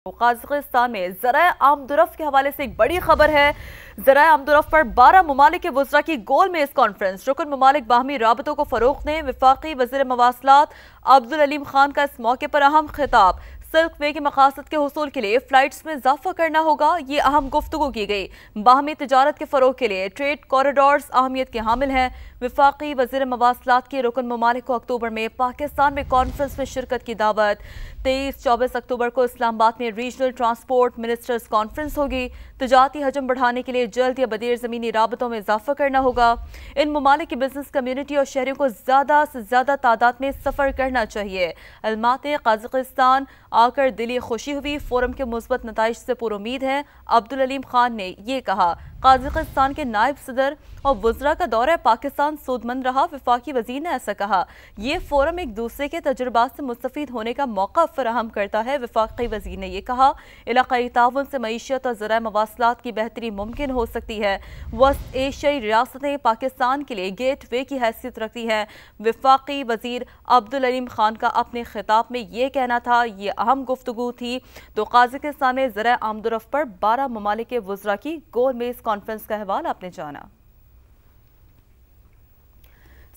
काज़ाकिस्तान में ज़राए आमदरफ़्त के हवाले से एक बड़ी खबर है। ज़राए आमदरफ़्त पर 12 ममालिक के वज़रा की गोल मेज़ कॉन्फ्रेंस। रुकन ममालिक बाहमी राबतों को फ़रोग़ दें। वफ़ाक़ी वज़ीर मवासलात अब्दुल अलीम खान का इस मौके पर अहम खिताब। सिल्क वे के मकासद के हुसूल के लिए फ़्लाइट्स में इजाफ़ा करना होगा, ये अहम गुफ्तगू की गई। बाहमी तिजारत के फ़रोग़ के लिए ट्रेड कॉरिडोर्स अहमियत के हामिल हैं। वफ़ाक़ी वज़ीर मवासलात के रुकन ममालिक को अक्टूबर में पाकिस्तान में कॉन्फ्रेंस में शिरकत की दावत। 23-24 अक्टूबर को इस्लामाबाद में रीजनल ट्रांसपोर्ट मिनिस्टर्स कॉन्फ्रेंस होगी। तिजारती हजम बढ़ाने के लिए जल्द या बदेर ज़मीनी राबतों में इजाफा करना होगा। इन ममालिक की बिजनेस कम्यूनिटी और शहरियों को ज़्यादा से ज़्यादा तादाद में सफ़र करना चाहिए। अलमाते काज़ाकिस्तान आकर दिली खुशी हुई। फोरम के मुस्बत नताइज से पुरुमीद है। अब्दुल अलीम खान ने यह कहा, काज़ाकिस्तान के नायब सदर और वज़रा का दौरा पाकिस्तान सूदमंद रहा। वफाकी वज़ीर ने ऐसा कहा, यह फोरम एक दूसरे के तजुर्बात से मुस्तफ़ीद होने का मौका फराहम करता है। वफाकी वज़ीर ने यह कहा, इलाक़ाई ताउन से मईशत और ज़राए मवासलात की बेहतरी मुमकिन हो सकती है। वस्त एशियाई रियासतें पाकिस्तान के लिए गेट वे की हैसियत रखती हैं। वफाकी वज़ीर अब्दुल अलीम खान का अपने खिताब में यह कहना था, यह अहम गुफ्तगू थी। तो काज़ाकिस्तान में ज़राए आमदरफ़्त पर 12 ममालिक के वज़रा की गोल मेज़ कॉन्फ्रेंस का अहवाल आपने जाना।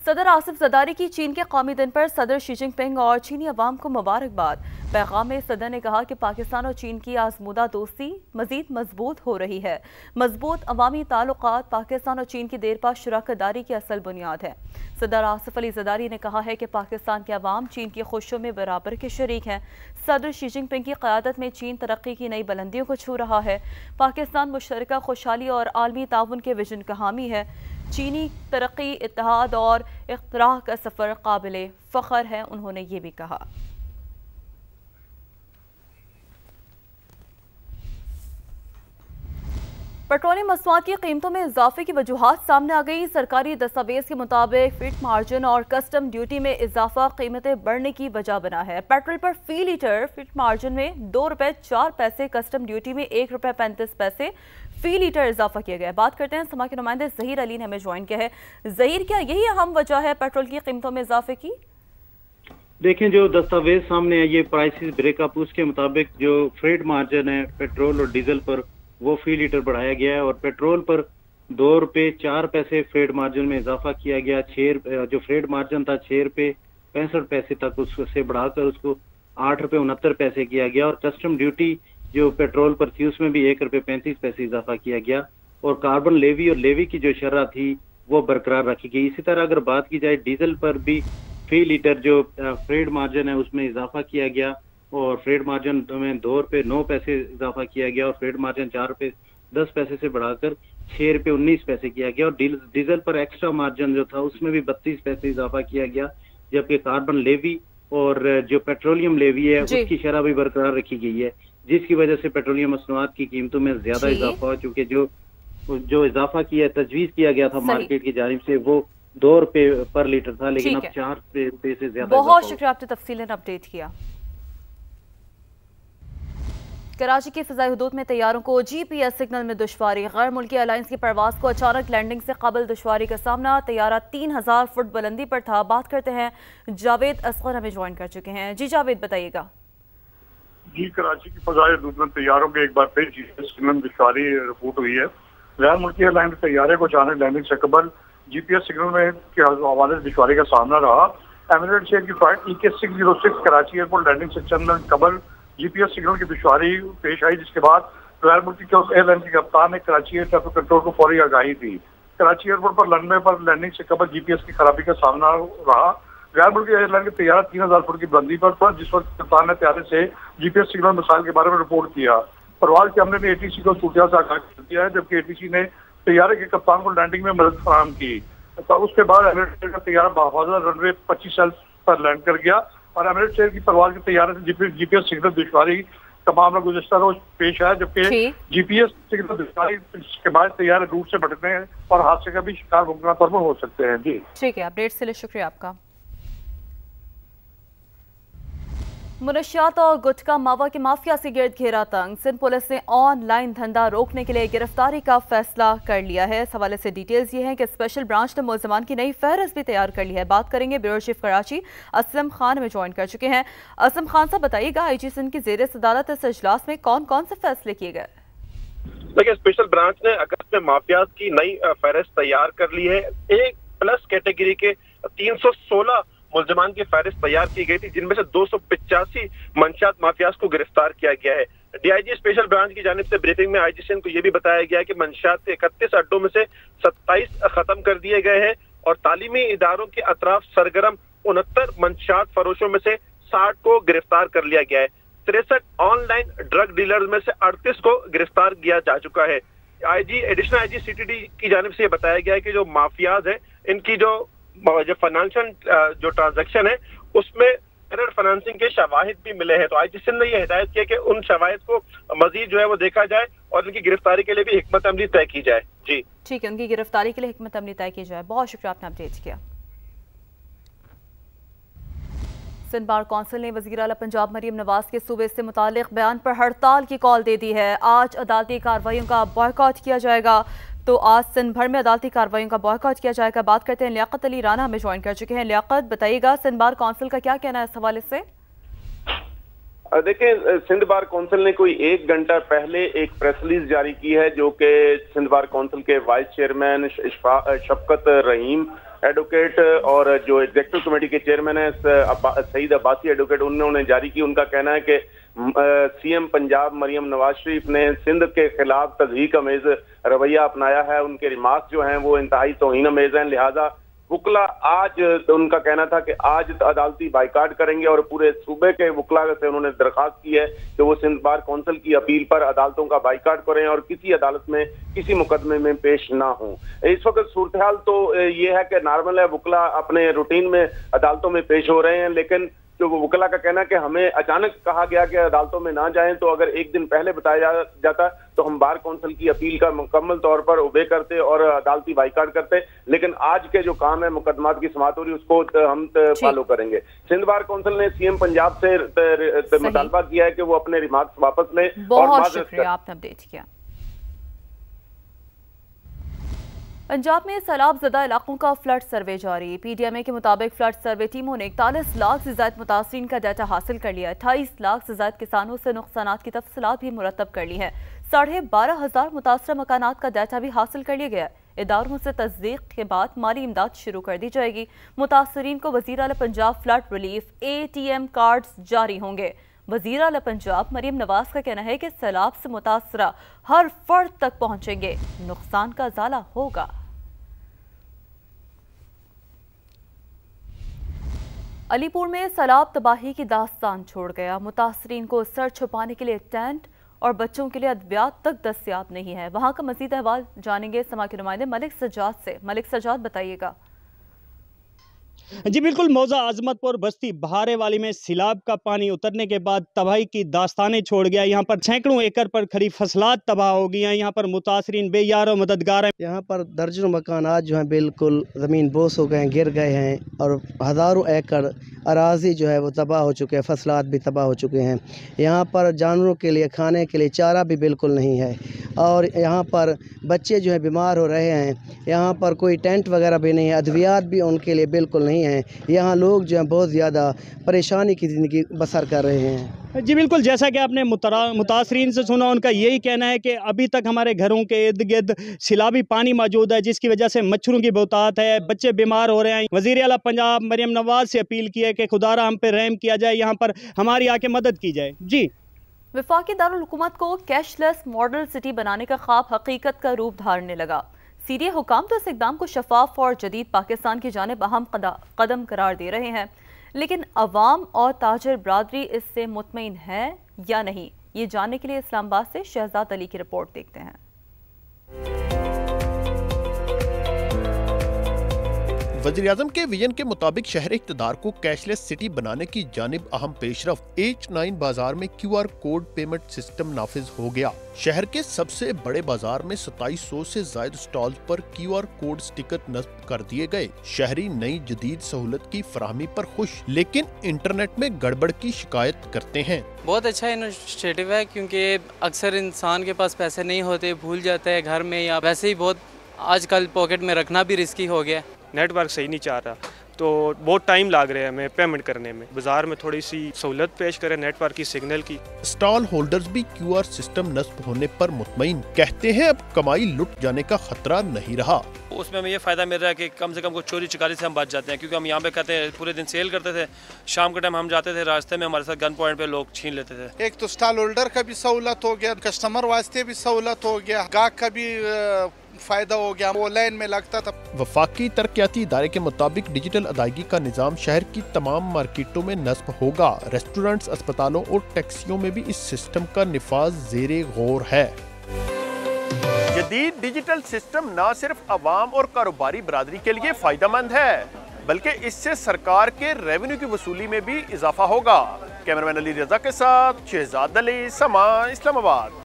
सदर आसिफ ज़रदारी की चीन के कौमी दिन पर सदर शी जिनपिंग और चीनी अवाम को मुबारकबाद। पैगाम में सदर ने कहा कि पाकिस्तान और चीन की आजमूदा दोस्ती मजीद मजबूत हो रही है। मजबूत अवामी ताल्लुकात पाकिस्तान और चीन की देरपा शराकतदारी की असल बुनियाद है। सदर आसिफ अली ज़रदारी ने कहा है कि पाकिस्तान के अवाम चीन की खुशियों में बराबर के शरीक हैं। सदर शी जिनपिंग की क़यादत में चीन तरक्की की नई बुलंदियों को छू रहा है। पाकिस्तान मुश्तरका खुशहाली और आलमी ताउन के विजन का हामी है। चीनी तरक्की, इत्तेहाद और इख्तराह का सफ़र काबिले फ़ख्र है, उन्होंने ये भी कहा। पेट्रोलियम मसनूआत की कीमतों में इजाफे की वजूहात सामने आ गई। सरकारी दस्तावेज के मुताबिक फीड मार्जिन और कस्टम ड्यूटी में इजाफा कीमतें बढ़ने की वजह बना है। पेट्रोल पर फी लीटर फीड मार्जिन में ₹2.04, कस्टम ड्यूटी में ₹1.35 फी लीटर इजाफा किया गया। बात करते हैं समा के नुमाइंदे ज़हीर अली ने हमें ज्वाइन किया है। ज़हीर, क्या यही अहम वजह है पेट्रोल की कीमतों में इजाफे की? देखें, जो दस्तावेज सामने है ये प्राइसेस ब्रेकअप, उसके मुताबिक जो फ्रेड मार्जिन है पेट्रोल और डीजल पर वो फी लीटर बढ़ाया गया है और पेट्रोल पर ₹2.04 फ्रेड मार्जिन में इजाफा किया गया। जो फ्रेड मार्जिन था ₹6.65 तक उससे बढ़ाकर उसको ₹8.69 किया गया और कस्टम ड्यूटी जो पेट्रोल पर थी उसमें भी ₹1.35 इजाफा किया गया और कार्बन लेवी और लेवी की जो शरह थी वो बरकरार रखी गई। इसी तरह अगर बात की जाए डीजल पर भी फी लीटर जो फ्रेड मार्जिन है उसमें इजाफा किया गया और फ्रेड मार्जिन में ₹2.09 इजाफा किया गया और फ्रेड मार्जिन ₹4.10 से बढ़ाकर ₹6.19 किया गया और डीजल पर एक्स्ट्रा मार्जिन जो था उसमें भी 32 पैसे इजाफा किया गया, जबकि कार्बन लेवी और जो पेट्रोलियम लेवी है उसकी शरह भी बरकरार रखी गई है, जिसकी वजह से पेट्रोलियम मसनूआत की कीमतों में ज्यादा इजाफा हुआ। चूंकि जो इजाफा किया तजवीज किया गया था मार्केट की जानिब से वो ₹2 पर लीटर था, लेकिन अब ₹4 से ज्यादा। बहुत शुक्रिया, आपने तफसीलन अपडेट किया। कराची की फिजाई हुदूद में तैयारों को GPS सिग्नल में दुश्वारी। गैर मुल्की एयरलाइंस की परवाज को अचानक लैंडिंग से कबल दुश्वारी का सामना। तैयारा 3000 फुट बुलंदी पर था। बात करते हैं, जावेद असगर हमें ज्वाइन कर चुके हैं। जी जावेद, बताइएगा। जी, कराची की फिजाई हुदूद में तैयारों के एक बार फिर GPS सिग्नल में दुश्वारी रिपोर्ट हुई है। गैर मुल्की एयरलाइन के तैयारे को अचानक लैंडिंग से कबल GPS सिग्नल में के हवाले से दुश्वारी का सामना रहा। एमिरेट्स एयर की flight EK606 Karachi airport landing से चंद मिनट कबल GPS सिग्नल की दुश्वारी पेश आई, जिसके बाद गैर मुल्की एयरलाइन के कप्तान ने कराची एयर ट्रैफिक कंट्रोल को फौरी आगाही दी। कराची एयरपोर्ट पर रनवे पर लैंडिंग से कबल GPS की खराबी का सामना रहा। गैर मुल्की एयरलाइन के तैयारा 3000 फुट की बुलंदी पर था, जिस वक्त कप्तान ने तैयारे से GPS सिग्नल मिसाइल के बारे में रिपोर्ट किया। परवाज के हमले ने ATC को सूचना से आगाह कर दिया है, जबकि ATC ने तैयारे के कप्तान को लैंडिंग में मदद फराहम की। तो उसके बाद एमिरेट्स का तैयारा बाहिफाजत रनवे 25 पर लैंड कर गया और एमिरेट्स एयर की परवाज के तैयारे से GPS सिग्नल दुश्वारी का मामला गुज़श्ता रोज पेश आया, जबकि GPS सिग्नल दुश्वारी के बाद तैयारे रूट से भटकने और हादसे का भी शिकार मुमकिन तौर पर हो सकते हैं। जी ठीक है, अपडेट के लिए शुक्रिया आपका। मुनशियात और गुटखा मावा के माफिया से गिरद घेरा तंग। सिंध पुलिस ने ऑनलाइन धंधा रोकने के लिए गिरफ्तारी का फैसला कर लिया है। इस हवाले से डिटेल्स ये हैं कि स्पेशल ब्रांच ने मुल्ज़िमान की नई फहरिस्त भी तैयार कर ली है। बात करेंगे ब्यूरो चीफ कराची असलम खान में ज्वाइन कर चुके हैं। असलम खान साहब बताइएगा, IG सिंध की ज़ेर सदारत इस इजलास में कौन कौन से फैसले किए गए? देखिए, स्पेशल ब्रांच ने अगस्त में माफियाज की नई फहरिस्त तैयार कर ली है। A+ कैटेगरी के 316 मुल्जिमान की फहरिस्त तैयार की गई थी, जिनमें से 285 मंशियात माफियाज को गिरफ्तार किया गया है। DIG स्पेशल ब्रांच की जानिब से ब्रीफिंग में IG सिंध को यह भी बताया गया है कि मंशियात के 31 अड्डों में से 27 खत्म कर दिए गए हैं और तालीमी इदारों के अतराफ सरगर्म 69 मंशियात फरोशों में से 60 को गिरफ्तार कर लिया गया है। 63 ऑनलाइन ड्रग डीलर में से 38 को गिरफ्तार किया जा चुका है। एडिशनल IG CTD की जानिब से बताया गया है कि जो माफियाज है, इनकी जो फाइनेंशियल जो ट्रांजैक्शन है उसमें एरर फाइनेंसिंग के शवाहिद भी मिले हैं। तो IG सिंध ने ये हिदायत की है कि उन शवाहिद को मजीद जो है वो देखा जाए और इनकी गिरफ्तारी के लिए भी हिकमत अमली तय की जाए। जी ठीक है, उनकी गिरफ्तारी के लिए हिकमत अमली तय की जाए। बहुत शुक्रिया, आपने अपडेट किया। सिंध बार कौंसिल ने वज़ीर आला पंजाब मरीम नवाज के सूबे से मुतालिक बयान पर हड़ताल की कॉल दे दी है। आज अदालती कार्रवाइयों का बॉयकॉट किया जाएगा। तो आज सिंध भर में अदालती कार्रवाइयों का बॉयकॉट किया जाएगा। बात करते हैं, लियाकत अली राना हमें ज्वाइन कर चुके हैं। लियाकत, बताइएगा सिंध बार कौंसिल का क्या कहना है इस हवाले से? देखिए, सिंध बार कौंसिल ने कोई 1 घंटा पहले एक प्रेस रिलीज जारी की है, जो कि सिंध बार कौंसिल के वाइस चेयरमैन शफकत रहीम एडवोकेट और जो एग्जीक्यूटिव कमेटी के चेयरमैन है सईद अब्बासी एडवोकेट, उन्होंने जारी की। उनका कहना है कि CM पंजाब मरियम नवाज शरीफ ने सिंध के खिलाफ तज़हीक अमेज रवैया अपनाया है। उनके रिमार्क्स जो हैं वो इंतहाई तौहीन अमेज हैं। लिहाजा वुकला आज, उनका कहना था कि आज अदालती बाइकाट करेंगे और पूरे सूबे के वुकला से उन्होंने दरखास्त की है कि वो सिंध बार कौंसिल की अपील पर अदालतों का बाइकाट करें और किसी अदालत में किसी मुकदमे में पेश ना हो। इस वक्त सूरत हाल तो ये है कि नॉर्मल है, वुकला अपने रूटीन में अदालतों में पेश हो रहे हैं, लेकिन जो वो वकला का कहना है कि हमें अचानक कहा गया कि अदालतों में ना जाएं, तो अगर 1 दिन पहले बताया जाता तो हम बार कौंसिल की अपील का मुकम्मल तौर पर ओबे करते और अदालती बाइकाट करते। लेकिन आज के जो काम है, मुकदमात की समाअत हो रही, उसको हम फॉलो करेंगे। सिंध बार कौंसिल ने CM पंजाब से मुतालबा किया है कि वो अपने रिमार्क्स वापस ले। बहुत शुक्रिया, आपने अपडेट किया। पंजाब में सैलाब ज़दा इलाकों का फ्लड सर्वे जारी। PDMA के मुताबिक फ्लड सर्वे टीमों ने 41 लाख से ज़्यादा मुतासरीन का डाटा हासिल कर लिया है। 28 लाख से ज़्यादा किसानों से नुकसानात की तफसीलात भी मुरतब कर ली है। 12,500 मुतासरा मकानात का डाटा भी हासिल कर लिया गया है। इदारों से तस्दीक के बाद माली इमदाद शुरू कर दी जाएगी। मुतासरीन को वज़ीर आला Punjab flood relief ATM cards जारी होंगे। वज़ीर आला पंजाब मरीम नवाज का कहना है कि सैलाब से मुतासरा हर फर्द तक पहुंचेंगे, नुकसान का इजाला होगा। अलीपुर में सैलाब तबाही की दास्तान छोड़ गया। मुतासरीन को सर छुपाने के लिए टेंट और बच्चों के लिए अद्वियात तक दस्तयाब नहीं है। वहां का मजीद अहवाल जानेंगे समा के नुमाइंदे मलिक सज्जाद से। मलिक सज्जाद, बताइएगा। जी बिल्कुल, मौजा आजमतपुर बस्ती बहारे वाली में सैलाब का पानी उतरने के बाद तबाही की दास्तानें छोड़ गया। यहाँ पर सैकड़ों एकड़ पर खड़ी फसलात तबाह हो गई हैं। यहाँ पर मुतासरीन बेयार और मददगार हैं। यहाँ पर दर्जनों मकानात जो हैं बिल्कुल ज़मीन बोस हो गए हैं, गिर गए हैं और हज़ारों एकड़ अराजी जो है वो तबाह हो चुके हैं, फसलात भी तबाह हो चुके हैं। यहाँ पर जानवरों के लिए खाने के लिए चारा भी बिल्कुल नहीं है और यहाँ पर बच्चे जो है बीमार हो रहे हैं। यहाँ पर कोई टेंट वगैरह भी नहीं है, अद्वियात भी उनके लिए बिल्कुल नहीं है। यहाँ लोग जो है बहुत ज़्यादा परेशानी की ज़िंदगी बसर कर रहे हैं। जी बिल्कुल, जैसा कि आपने मुतासरीन से सुना, उनका यही कहना है कि अभी तक हमारे घरों के इर्द गिर्द सैलाबी पानी मौजूद है, जिसकी वजह से मच्छरों की बहुतात है, बच्चे बीमार हो रहे हैं। वज़ीर आला पंजाब मरियम नवाज से अपील की है कि खुदारा हम पे रहम किया जाए, यहाँ पर हमारी आके मदद की जाए। जी, वफाकी दारुल हुकूमत को कैशलेस मॉडल सिटी बनाने का ख्वाब हकीकत का रूप धारने लगा। सीरिया हुकाम तो इस इक़दाम को शफाफ और जदीद पाकिस्तान की जानिब अहम कदम करार दे रहे हैं, लेकिन अवाम और ताजर बरादरी इससे मुतमईन है या नहीं, ये जानने के लिए इस्लामाबाद से शहजाद अली की रिपोर्ट देखते हैं। वज़ीर-ए-आज़म के विजन के मुताबिक शहर इक़्तिदार को कैशलेस सिटी बनाने की जानिब अहम पेशरफ्त। H9 बाजार में QR कोड पेमेंट सिस्टम नाफिज हो गया। शहर के सबसे बड़े बाजार में 2700 से ज्यादा स्टॉल्स पर QR कोड स्टिकर नस्ब कर दिए गए। शहरी नई जदीद सहूलत की फराहमी पर खुश, लेकिन इंटरनेट में गड़बड़ की शिकायत करते हैं। बहुत अच्छा इनिशिएटिव है, क्योंकि अक्सर इंसान के पास पैसे नहीं होते, भूल जाता है घर में, या वैसे ही बहुत आजकल पॉकेट में रखना भी रिस्की हो गया। नेटवर्क सही नहीं चल रहा तो बहुत टाइम लग रहा है हमें पेमेंट करने में। बाजार में थोड़ी सी सहूलत पेश करें नेटवर्क की, सिग्नल की। स्टॉल होल्डर्स भी QR सिस्टम नस्ब होने पर मुतमईन, कहते हैं अब कमाई लुट जाने का खतरा नहीं रहा। उसमें हमें ये फायदा मिल रहा है कि कम से कम कुछ चोरी चकारी से हम बच जाते हैं, क्योंकि हम यहाँ पे कहते हैं पूरे दिन सेल करते थे, शाम के टाइम हम जाते थे, रास्ते में हमारे साथ गन पॉइंट पे लोग छीन लेते थे। एक तो स्टॉल होल्डर का भी सहूलत हो गया, कस्टमर वास्ते भी सहूलत हो गया, गाहक का भी फायदा हो गया, वो लाइन में लगता था। वफाकी तरक्याती इदारे के मुताबिक डिजिटल अदायगी का निजाम शहर की तमाम मार्केटों में नस्ब होगा। रेस्टोरेंट्स, अस्पतालों और टैक्सियों में भी इस सिस्टम का निफाज ज़ेरे गौर है। जदीद डिजिटल सिस्टम न सिर्फ अवाम और कारोबारी बरादरी के लिए फायदेमंद है, बल्कि इससे सरकार के रेवेन्यू की वसूली में भी इजाफा होगा। कैमरामैन अली रजा के साथ शहजाद अली, समा, इस्लामाबाद।